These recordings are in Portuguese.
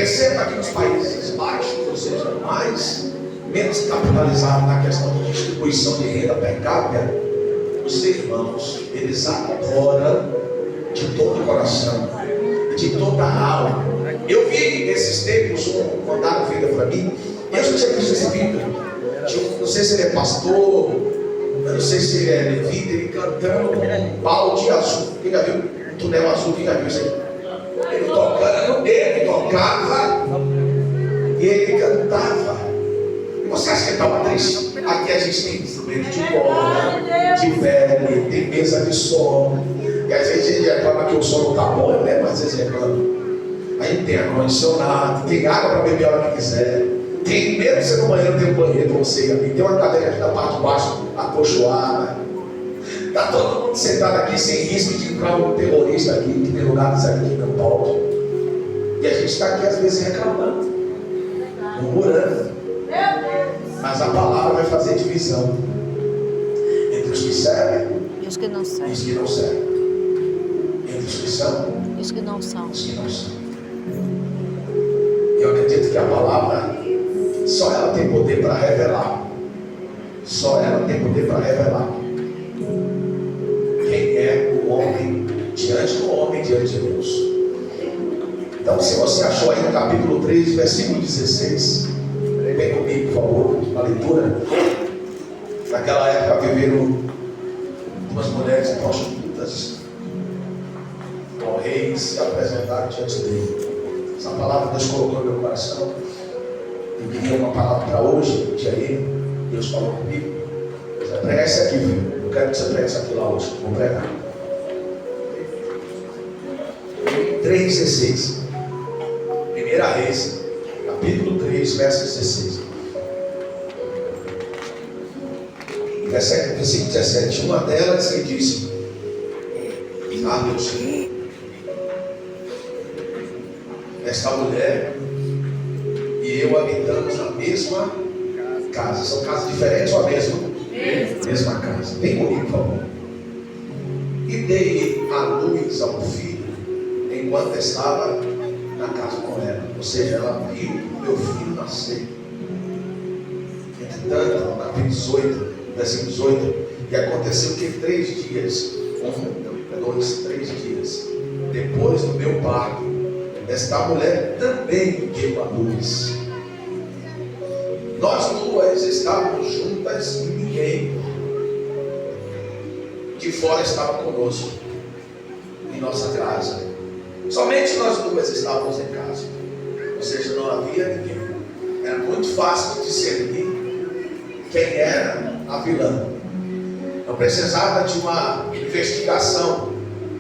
Perceba que nos Países Baixos, ou seja, menos capitalizados na questão de distribuição de renda per capita, os irmãos, eles adoram de todo o coração, de toda a alma. Eu vi nesses tempos mandaram vida para mim, e eu já tinha visto esse vídeo. Não sei se ele é pastor, eu não sei se ele é levita, ele cantando um balde azul. Quem já viu? Um túnel azul, quem já viu isso aí? Ele tocando, ele tocava e ele cantava. E você acha que ele estava triste? Aqui a gente tem instrumento de corda, de pele, tem mesa de som. E às vezes ele reclama que o som não está bom, eu lembro, às vezes reclama. Aí tem ar-condicionado, tem água para beber a hora que quiser. Tem, mesmo você no banheiro, tem um banheiro para você ir ali. Tem uma cadeira aqui na parte de baixo, acolchoada. Está todo mundo sentado aqui sem risco de entrar um terrorista aqui, que tem lugar de sair aqui no palco. E a gente está aqui às vezes reclamando, murmurando. Mas a palavra vai fazer divisão entre os que servem e os que não servem. E os que não servem. Entre os que são E os que não são. Os que não são. Eu acredito que a palavra, só ela tem poder para revelar. Só ela tem poder para revelar quem é o homem diante do homem, diante de Deus. Então, se você achou aí no capítulo 3, versículo 16, vem comigo, por favor, a leitura. Naquela época viveram duas mulheres prostitutas, com reis se apresentaram diante dele. Essa palavra Deus colocou no meu coração. Eu queria uma palavra para hoje, dia aí. Deus falou comigo. Você prega isso aqui, filho. Eu quero que você pregue isso aqui lá hoje. Vou pregar. 3,16. Primeira Reis, capítulo 3, verso 16. Versículo 17. Uma delas ele disse: ah, meu Senhor, esta mulher e eu habitamos na mesma casa. São casas diferentes ou a mesma? Mesma casa. Vem comigo, por favor. E dei a luz ao filho enquanto estava na casa com ela. Ou seja, ela viu o meu filho nascer. Entretanto, no capítulo 18, versículo 18, e aconteceu que 3 dias, 3 dias, depois do meu parto, esta mulher também deu a luz. Nós duas estávamos juntas e ninguém de fora estava conosco em nossa casa. Somente nós duas estávamos em casa. Ou seja, não havia ninguém. Era muito fácil de discernir quem era a vilã. Não precisava de uma investigação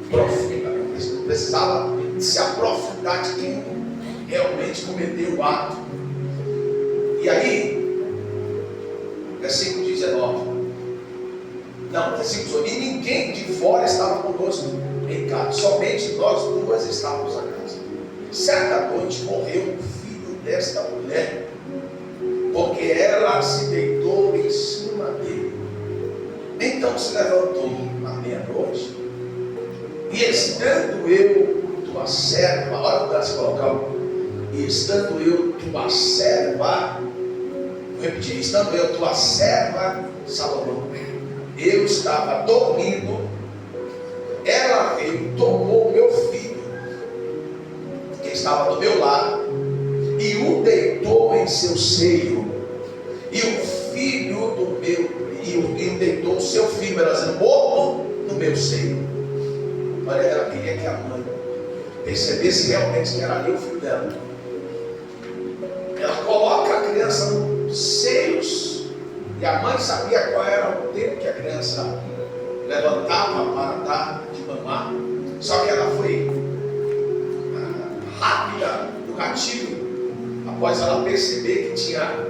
profunda. Não precisava se aprofundar de quem realmente cometeu o ato. E aí, versículo 19. Não, versículo 19. E ninguém de fora estava conosco em casa. Somente nós duas estávamos na casa. Certa noite morreu o filho desta mulher, porque ela se deitou em cima dele. Então se levantou à meia-noite, e estando eu tua serva, olha o que se colocou, e estando eu tua serva, vou repetir, estando eu tua serva, Salomão, eu estava dormindo, ela veio, tomou o meu filho, que estava do meu lado, e o deitou em seu seio, e o filho do meu, e deitou o seu filho, ela dizendo, morto no meu seio. Olha, ela queria que a mãe percebesse realmente que era ali o filho dela. Ela coloca a criança nos seios, e a mãe sabia qual era o tempo que a criança levantava para dar de mamar. Só que ela foi rápida no gatilho, após ela perceber que tinha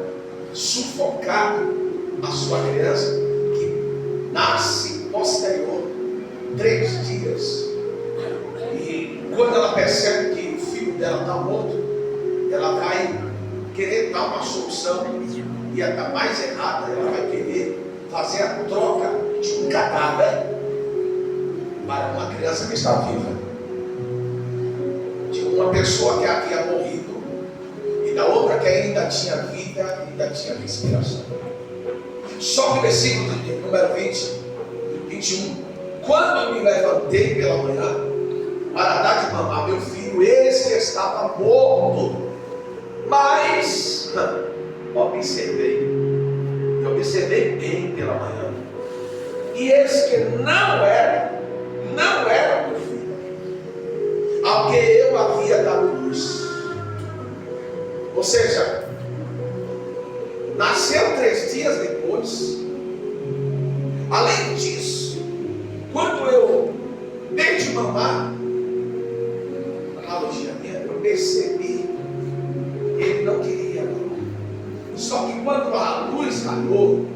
sufocado a sua criança, que nasce posterior 3 dias. E quando ela percebe que o filho dela está morto, ela vai querer dar uma solução, e ainda mais errada, ela vai querer fazer a troca de um cadáver para uma criança que está viva, de uma pessoa que havia morrido que ainda tinha vida, ainda tinha respiração. Só que o versículo número 21. Quando me levantei pela manhã para dar de mamar meu filho, esse que estava morto. Mas observei bem pela manhã, e esse que não era meu filho, ao que eu havia dado luz. Ou seja, nasceu 3 dias depois. Além disso, quando eu dei de mamar, analogia minha, eu percebi que ele não queria mamar. Só que quando a luz raiou,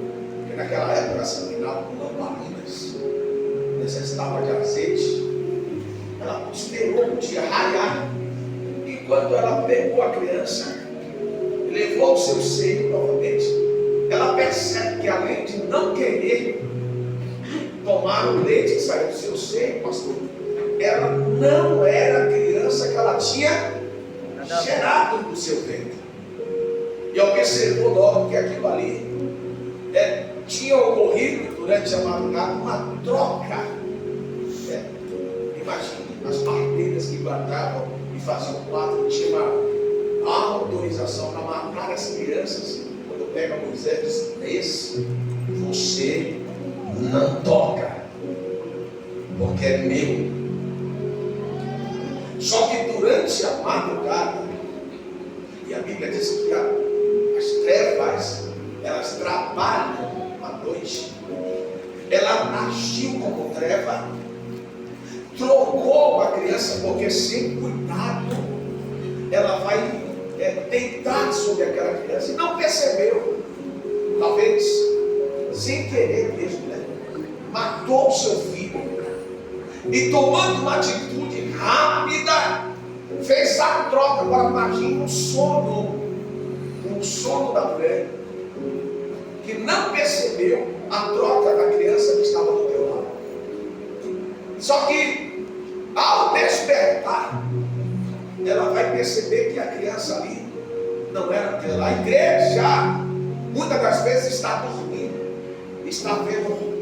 porque naquela época se iluminava com lamparinas, necessitava de azeite, ela esperou o dia raiar, e quando ela pegou a criança, levou o seu seio novamente, ela percebe que além de não querer tomar o leite que saiu do seu seio, pastor, ela não era a criança que ela tinha gerado do seu ventre. E observou logo que aquilo ali tinha ocorrido durante a madrugada uma troca. Imagine, as parteiras que guardavam e faziam parte tinha uma autorização para matar as crianças. Quando pega Moisés, diz: esse você não toca, porque é meu. Só que durante a madrugada, e a Bíblia diz que as trevas, elas trabalham à noite, ela agiu como treva, trocou a criança, porque sem cuidado ela vai deitar sobre aquela criança, e não percebeu, talvez sem querer mesmo, matou o seu filho, e tomando uma atitude rápida, fez a troca. Agora imagine o sono da mulher, que não percebeu a troca da criança que estava do teu lado. Só que ao despertar, ela vai perceber que a criança ali não era dela. A igreja muitas das vezes está dormindo, está vendo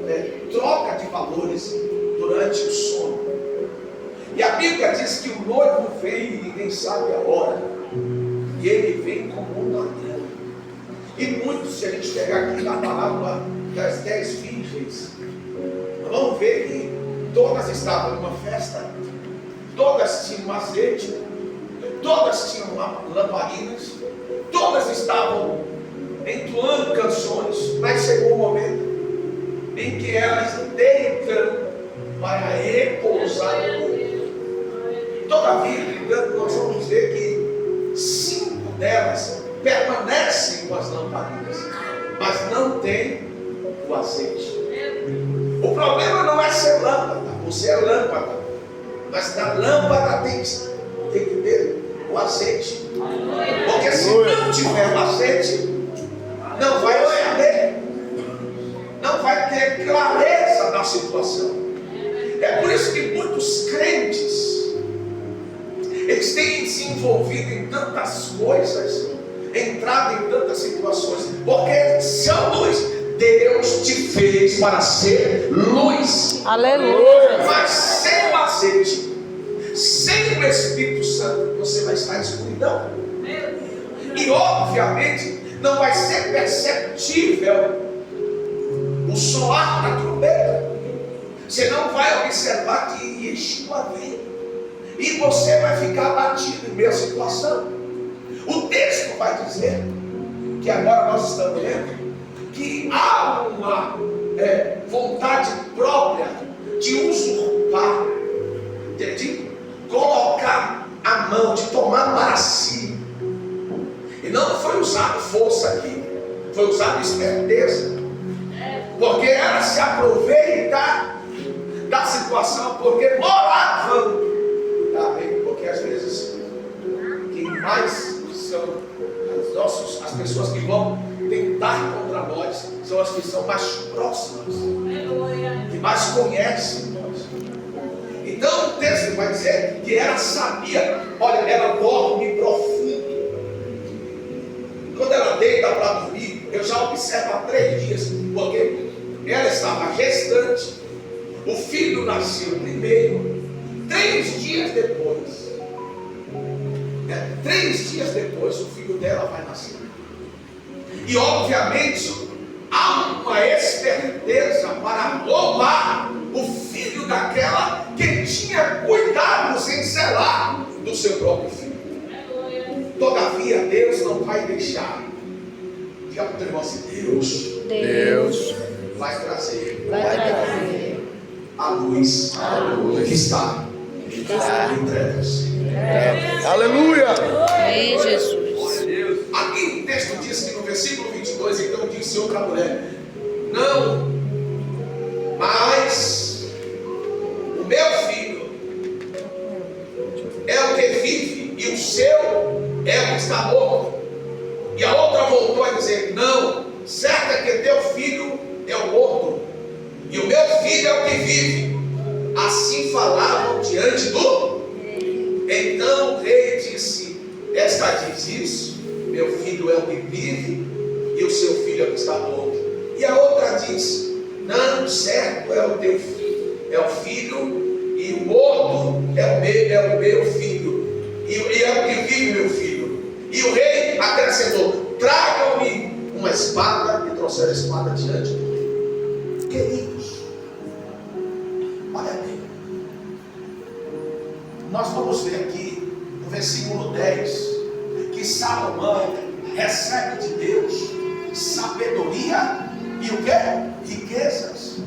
troca de valores durante o sono. E a Bíblia diz que o noivo vem e ninguém sabe a hora, e ele vem como um ladrão. E muitos, se a gente pegar aqui na palavra das 10 virgens, vamos ver que todas estavam numa festa, todas tinham azeite, todas tinham lamparinas, todas estavam entoando canções, mas chegou um momento em que elas deitam para repousar no corpo. Todavia, nós vamos ver que 5 delas permanecem com as lamparinas, mas não tem o azeite. O problema não é ser lâmpada, você é lâmpada, mas na lâmpada tem que ter o azeite, porque se não tiver o azeite, não vai acender, não vai ter clareza da situação. É por isso que muitos crentes, eles têm se envolvido em tantas coisas, entrado em tantas situações, porque são luz. Deus te fez para ser luz. Aleluia. Mas sem o azeite, sem o Espírito Santo, você vai estar em escuridão. E obviamente não vai ser perceptível o soar da trombeta. Você não vai observar que Yeshua vem, e você vai ficar abatido em meio à situação. O texto vai dizer que agora nós estamos lendo que há uma vontade própria de usurpar, de colocar a mão, de tomar para si. E não foi usado força aqui, foi usado esperteza, porque ela se aproveita da situação, porque moravam, porque às vezes quem mais são as pessoas que vão tentar contra nós são as que são mais próximas, que mais conhecem nós. Então o texto vai dizer que ela sabia, olha, ela dorme profundo. observa 3 dias, porque ela estava gestante, o filho nasceu primeiro, 3 dias depois. 3 dias depois o filho dela vai nascer. E obviamente há uma esperteza para roubar o filho daquela que tinha cuidados em zelar do seu próprio filho. Todavia Deus não vai deixar. Diga para o teu irmão assim: Deus vai trazer a luz que está em trevas. Aleluia! Amém, Jesus. Aqui o texto diz que no versículo 22, então disse outra mulher: não, mas o meu filho é o que vive e o seu é o que está morto. E a outra voltou a dizer: não, certo é que teu filho é o morto e o meu filho é o que vive. Assim falavam diante do. Então o rei disse: esta diz isso, meu filho é o que vive e o seu filho é o que está morto. E a outra diz: não, certo é o teu filho, é o filho, e o morto é o meu filho, e é o que vive meu filho. E o rei acrescentou: tragam-me uma espada. E trouxeram a espada diante do rei. Queridos, olha bem, nós vamos ver aqui no versículo 10 que Salomão recebe de Deus sabedoria e o que? Riquezas.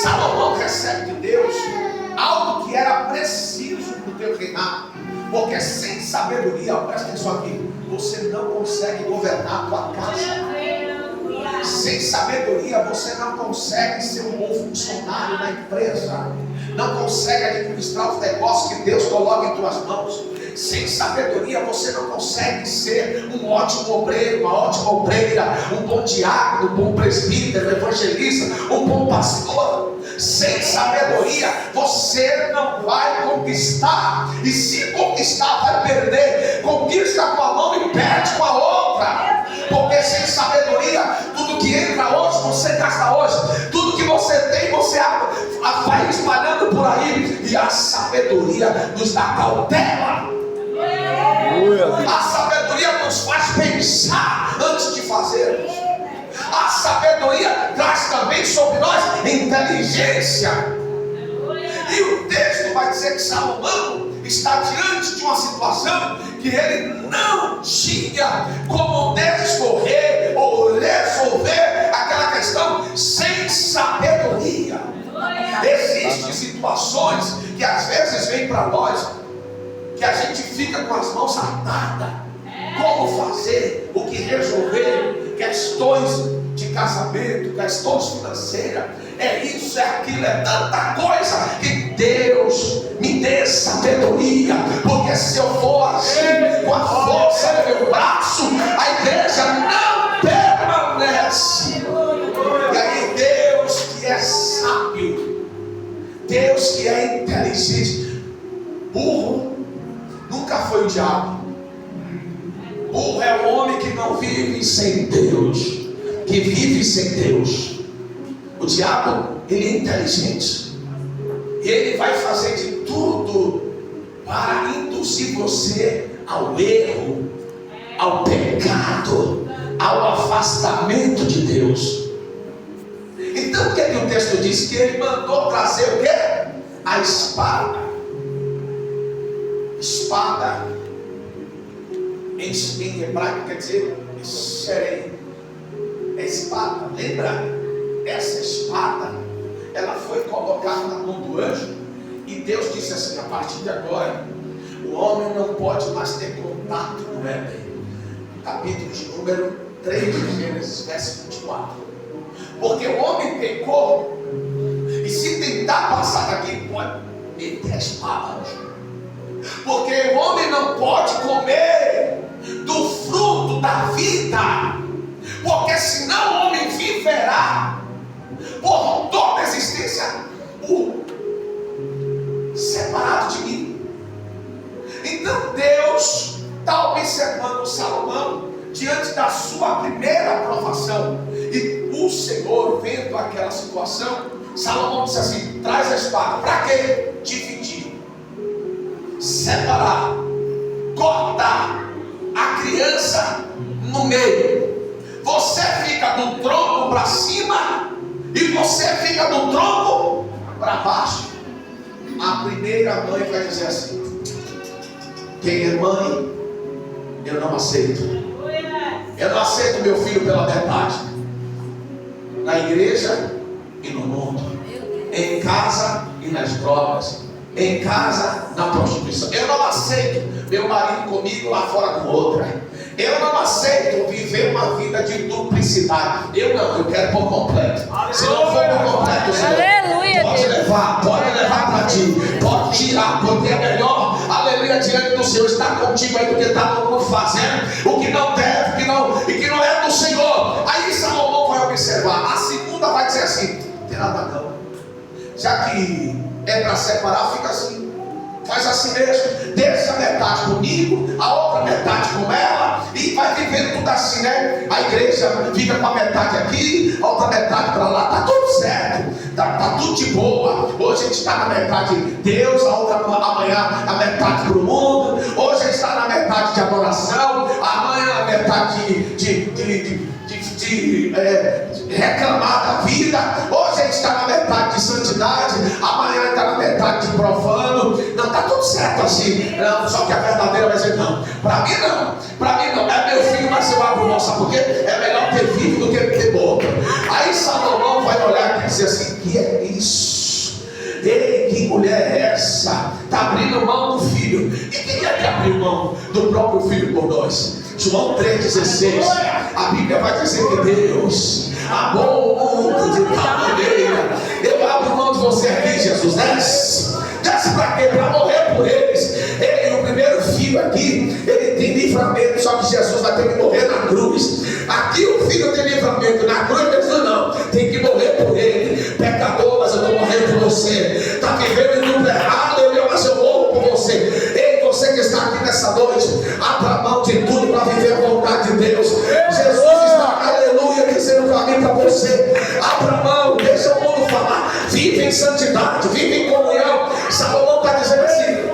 Salomão recebe de Deus algo que era preciso para o teu reinado, porque sem sabedoria, presta atenção aqui, você não consegue governar a tua casa. Sem sabedoria você não consegue ser um bom funcionário na empresa, não consegue administrar os negócios que Deus coloca em tuas mãos. Sem sabedoria você não consegue ser um ótimo obreiro, uma ótima obreira, um bom diácono, um bom presbítero, um evangelista, um bom pastor. Sem sabedoria você não vai conquistar, e se conquistar vai perder. Conquista com a mão e perde com a outra, porque sem sabedoria tudo que entra hoje você gasta hoje, tudo que você tem você vai espalhando por aí. E a sabedoria nos dá cautela. A sabedoria nos faz pensar antes de fazermos. A sabedoria traz também sobre nós inteligência. E o texto vai dizer que Salomão está diante de uma situação que ele não tinha como discorrer ou resolver aquela questão sem sabedoria. Existem situações que às vezes vêm para nós que a gente fica com as mãos atadas. Como fazer, o que resolver, questões de casamento, questões financeiras, é isso, é aquilo, é tanta coisa, que Deus me dê sabedoria, porque se eu for assim, com a força do meu braço, a igreja não permanece. E aí Deus que é sábio, Deus que é inteligente, burro nunca foi o diabo. Burro é o homem que não vive sem Deus, que vive sem Deus. O diabo, ele é inteligente, e ele vai fazer de tudo para induzir você ao erro, ao pecado, ao afastamento de Deus. Então o que é que o texto diz? Que ele mandou trazer o quê? A espada. Espada em hebraico quer dizer xerém, é espada. Lembra? Essa espada, ela foi colocada na mão do anjo, e Deus disse assim: a partir de agora o homem não pode mais ter contato com Éden. Capítulo de número 3 de Gênesis, verso 24. Porque o homem pecou, e se tentar passar daqui, pode meter a espada. Porque o homem não pode comer do fruto da vida, porque senão o homem viverá por toda a existência separado de mim. Então Deus está observando Salomão de diante da sua primeira provação, e o Senhor, vendo aquela situação, Salomão disse assim: traz a espada. Para quê? Dividir, separar, cortar a criança no meio. Você fica do tronco para cima e você fica do tronco para baixo. A primeira mãe vai dizer assim: quem é mãe, eu não aceito. Eu não aceito meu filho pela metade. Na igreja e no mundo, em casa e nas drogas, em casa, na prostituição. Eu não aceito meu marido comigo, lá fora com outra. Eu não aceito viver uma vida de duplicidade. Eu quero por completo. Se não for por completo, Senhor, aleluia, pode levar para ti, pode tirar, porque é melhor, aleluia, diante do Senhor estar contigo aí do que está todo mundo fazendo o que não deve, e que não é do Senhor. Aí Salomão vai observar. A segunda vai dizer assim: não tem nada não. Já que é para separar, fica assim. Faz assim mesmo, deixa a metade comigo, a outra metade com ela, e vai vivendo tudo assim, né? A igreja fica com a metade aqui, a outra metade para lá, tá tudo certo, tá tudo de boa. Hoje a gente está na metade de Deus, amanhã a metade para o mundo. Hoje a gente está na metade de adoração, amanhã a metade de reclamar da vida. Hoje a gente está na metade de santidade, amanhã está na metade de profano. Não, está tudo certo assim. Não, só que a verdadeira vai dizer: não, para mim não, é meu filho, mas eu abro mão. Sabe por quê? É melhor ter vivo do que ter morto. Aí Salomão vai olhar e dizer assim: que é isso? Ei, que mulher é essa? Está abrindo mão do filho. E quem é que abriu mão do próprio filho por nós? João 3,16, a Bíblia vai dizer que Deus amou o mundo de tal maneira. Eu abro mão de você aqui, Jesus. Desce para quê? Para morrer por eles. O primeiro filho aqui, ele tem livramento, só que Jesus vai ter que morrer na cruz. Aqui o filho tem livramento, na cruz Jesus não, tem que morrer por ele. Pecador, mas eu estou morrendo por você. Está vivendo em tudo errado, mas eu morro por você. Você que está aqui nessa noite, abra mão de tudo para viver a vontade de Deus. Jesus está, aleluia, dizendo para mim, para você: abra mão, deixa o mundo falar, vive em santidade, vive em comunhão. Salomão está dizendo assim,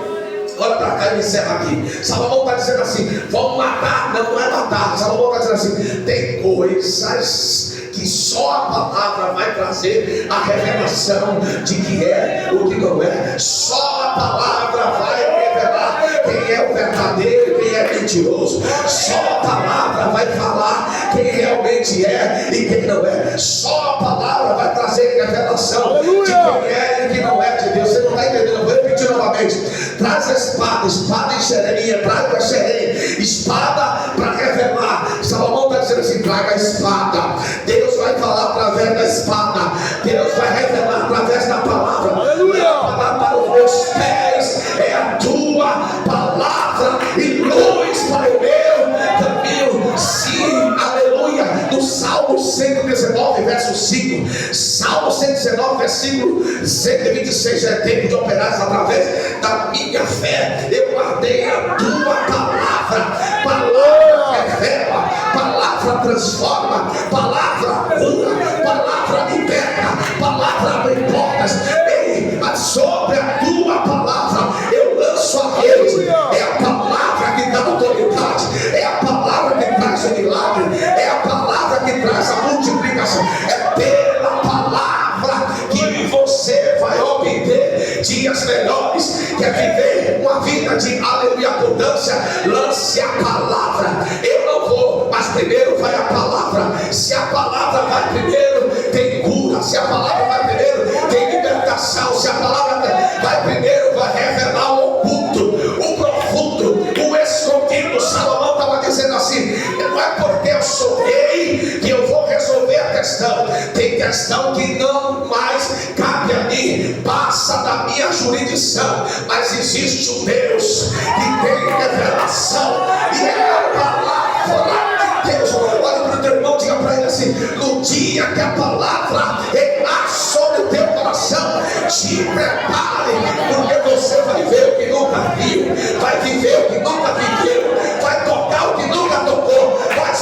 olha para cá e encerra aqui. Salomão está dizendo assim: vamos matar. Não é matar. Salomão está dizendo assim: tem coisas que só a palavra vai trazer a revelação de que é o que não é. Só a palavra vai revelar quem é o verdadeiro, quem é mentiroso. Só a palavra vai falar quem realmente é e quem não é. Só a palavra vai trazer revelação de quem é e quem não é de Deus. Você não está entendendo? Eu vou repetir novamente. Traz a espada em xeremia, traga a xerém, espada para revelar. Salomão está dizendo assim: traga a espada. Deus vai falar através da espada. Deus vai revelar através da palavra. Aleluia. A palavra para os meus pés é a tua palavra e luz para o meu caminho. Sim, aleluia. No Salmo 119, verso 5. Salmo 119, versículo 126. É tempo de operares através da minha fé. Eu guardei a tua palavra. Palavra revela, palavra transforma, palavra cura, palavra liberta, palavra abre portas. Ei, sobre a tua palavra eu lanço a rede. É a palavra que dá autoridade, é a palavra que traz o milagre, é a palavra que traz a multiplicação. É pela palavra que você vai obter dias melhores. Quer viver uma vida de aleluia, abundância? Lance a palavra. Eu não vou, mas primeiro vai a palavra. Se a palavra vai primeiro, tem cura. Se a palavra vai primeiro, tem libertação. Se a palavra vai primeiro, vai revelar o oculto, o profundo, o escondido. Salomão estava dizendo assim: não é porque eu sou rei que eu vou resolver a questão. Tem questão que não mais cabe a mim, passa da minha jurisdição. Mas existe um Deus que tem revelação, e é a palavra de Deus. Olha para o teu irmão, diga para ele assim: no dia que a palavra entrar sobre o teu coração, te prepare, porque você vai ver o que nunca viu, vai viver o que nunca viveu, vai tocar o que nunca tocou, vai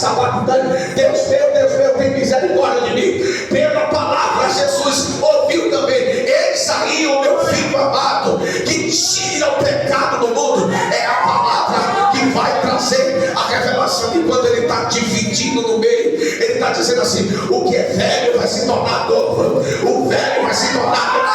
sabachthani. Deus meu, tem misericórdia de mim. Pela palavra, Jesus ouviu também: eis aí o meu filho amado, que tira o pecado do mundo. É a palavra que vai trazer a revelação. E quando ele está dividindo no meio, ele está dizendo assim: o que é velho vai se tornar novo, o velho vai se tornar novo.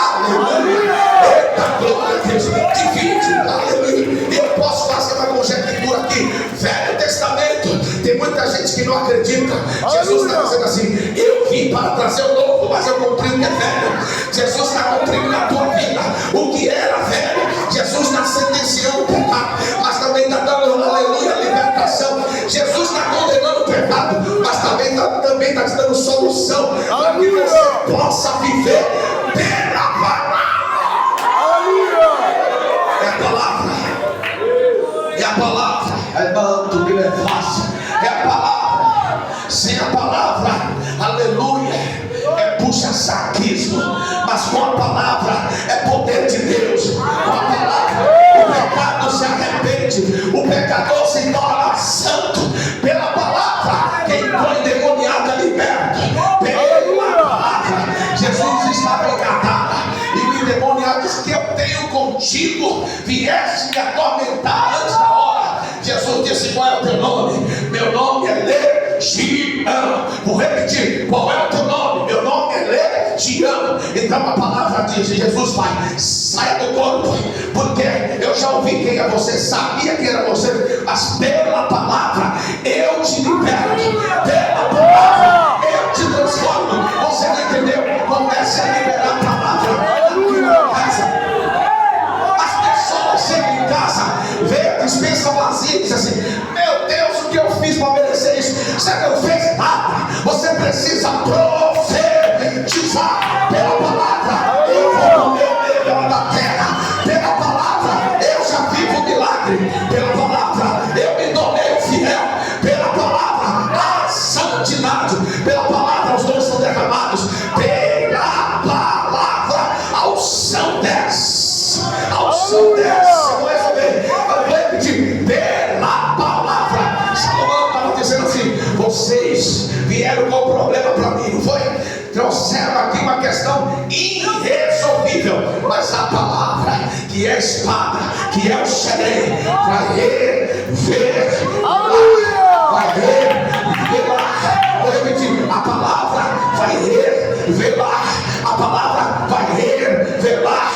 Aleluia! Eita glória a Deus! Divide, aleluia! E eu posso fazer uma conjectura aqui. Velho Testamento, tem muita gente que não acredita. Jesus está dizendo assim: eu vim para trazer o novo, mas eu cumpri o que é velho. Jesus está cumprindo na tua vida o que era velho. Jesus está sentenciando o pecado, mas também está dando, aleluia, libertação. Jesus está condenando o pecado, mas também está te dando solução para que você possa viver pela palavra. É a palavra. É a palavra. É manto que não é fácil. É a palavra. Sem a palavra, aleluia, é puxa-saquismo. Mas com a palavra é poder de Deus. Com a palavra o pecado se arrepende, o pecador se torna santo. Pela palavra, quem foi endemoniado é liberto. Pela palavra, Jesus estava encarnado e o endemoniado disse: que eu tenho contigo, vieste me atormentar antes da hora. Jesus disse: qual é o teu nome? Meu nome é Legião. Vou repetir: qual é o teu nome? Meu nome é Legião. Então a palavra diz: Jesus vai, saia do corpo, porque eu já ouvi quem é você, sabia quem era você, mas pela palavra eu te liberto, pela palavra eu te transformo. Você não entendeu? Comece a liberar a palavra. As pessoas chegam em casa, vê a dispensa vazia e dizem assim: meu Deus, o que eu fiz para merecer isso? Você não fez nada. Você precisa profetizar pela palavra. Eu vou comer o melhor da terra. Pela palavra eu já vivo o milagre. Pela palavra eu me tornei fiel. Pela palavra a santidade. Pela palavra os dons são derramados. Pela palavra a unção desce. A unção desce. Eu vou resolver. Eu vou repetir: pela palavra. Salomão estava dizendo assim: vocês vieram com o problema para mim, não foi? Trouxeram aqui uma questão irresolvível, mas a palavra, que é a espada, que é o xerém, vai revelar. Vai revelar. Vou repetir: a palavra vai revelar. A palavra vai revelar.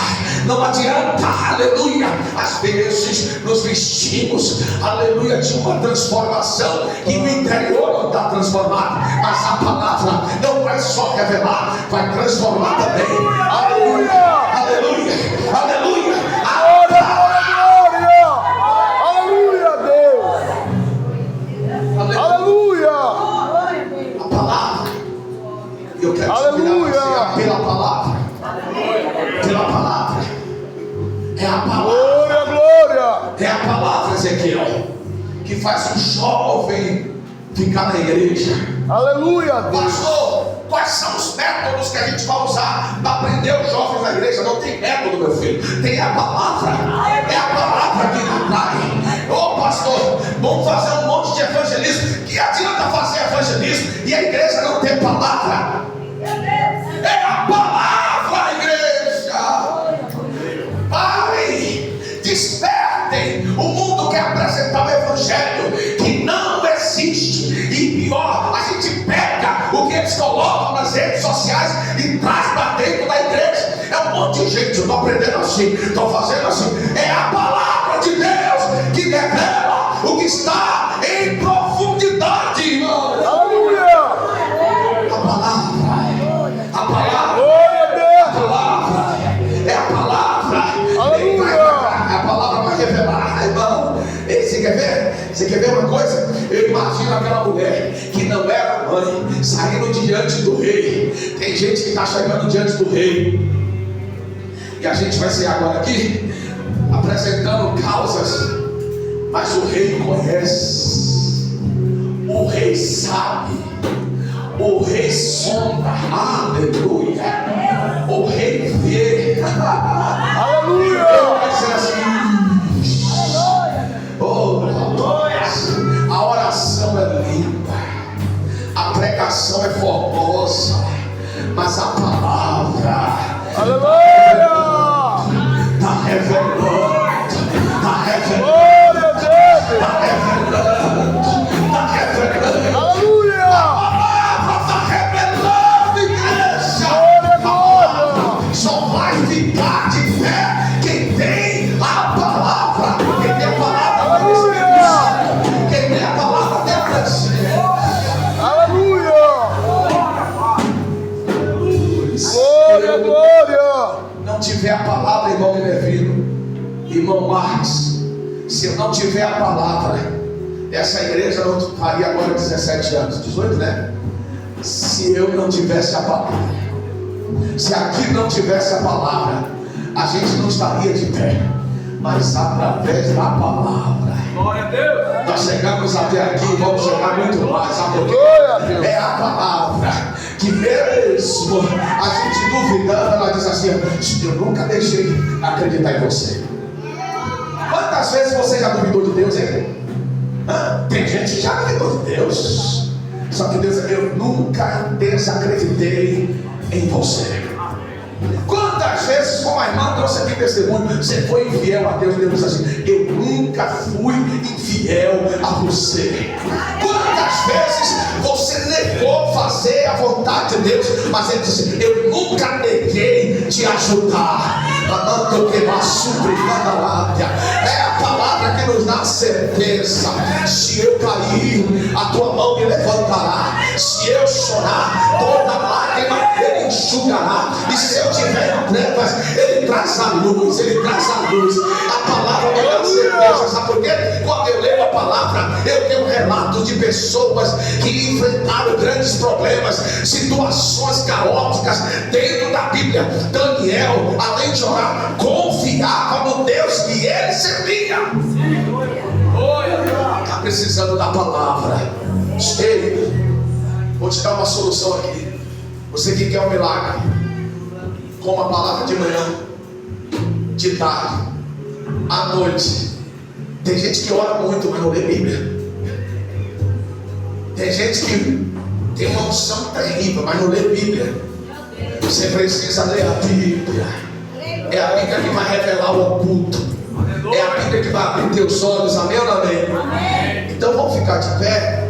Não adianta, aleluia, às vezes nos vestimos, aleluia, de uma transformação e o interior não está transformado, mas a palavra não vai só revelar, vai transformar também. Aleluia, aleluia, aleluia. Aleluia, Deus. Aleluia. A palavra, eu quero Aleluia. te pela palavra. Pela palavra. É a palavra. Glória, glória. É a palavra, Ezequiel, que faz um jovem ficar na igreja. Aleluia, Deus. Pastor, quais são os métodos que a gente vai usar para prender os jovens na igreja? Não tem método, meu filho. Tem a palavra. É a palavra que atrai. Ô pastor, vamos fazer um monte de evangelismo. Que adianta fazer evangelismo e a igreja não tem palavra? É a palavra, igreja. Pai, despertem. O mundo quer apresentar o evangelho que não existe. E pior, a gente pega o que eles colocam nas redes sociais e traz para dentro da igreja. É um monte de gente, eu estou aprendendo assim, estou fazendo assim. É a palavra de Deus que revela o que está em profundidade, irmão. Aleluia. A palavra. A palavra. Glória a Deus. A palavra. É a palavra. Aleluia. A palavra vai revelar, irmão. Você quer ver? Você quer ver uma coisa? Eu imagino aquela mulher que não era mãe, saindo diante do rei. Tem gente que está chegando diante do rei. E a gente vai ser agora aqui apresentando causas. Mas o rei conhece. O rei sabe. O rei sonda. Aleluia. O rei vê. Aleluia. Ele vai dizer assim: oh, a oração é limpa. tiver a palavra, essa igreja não faria agora 17 anos, 18, né? Se eu não tivesse a palavra, se aqui não tivesse a palavra, a gente não estaria de pé. Mas através da palavra, Glória a Deus. nós chegamos até aqui e vamos chegar muito mais. Sabe por quê? É a palavra que mesmo a gente duvidando, ela diz assim: eu nunca deixei de acreditar em você. Quantas vezes você já duvidou de Deus, hein? Tem gente que já duvidou de Deus. Só que Deus, eu nunca desacreditei em você. Quantas vezes, como a irmã trouxe aqui testemunho, você foi infiel a Deus, Deus disse assim: eu nunca fui infiel a você. Quantas vezes você negou fazer a vontade de Deus, mas ele disse: eu nunca neguei te ajudar. É a palavra que nos dá certeza. Se eu cair, a tua mão me levantará. Se eu chorar, toda lágrima ele enxugará. E se eu tiver em trevas, ele traz a luz. Ele traz a luz. A palavra me dá certeza. Sabe por quê? Quando eu leio a palavra, eu tenho relatos de pessoas que enfrentaram grandes problemas, situações caóticas dentro da Bíblia. Daniel, além de orar, confiava no Deus que ele servia. Está precisando da palavra. Ei, vou te dar uma solução aqui. Você que quer um milagre, com a palavra de manhã, de tarde, à noite. Tem gente que ora muito, mas não lê Bíblia. Tem gente que tem uma unção terrível, mas não lê Bíblia. Você precisa ler a Bíblia. É a Bíblia que vai revelar o oculto. É a Bíblia que vai abrir teus olhos. Amém ou não amém? Então vamos ficar de pé.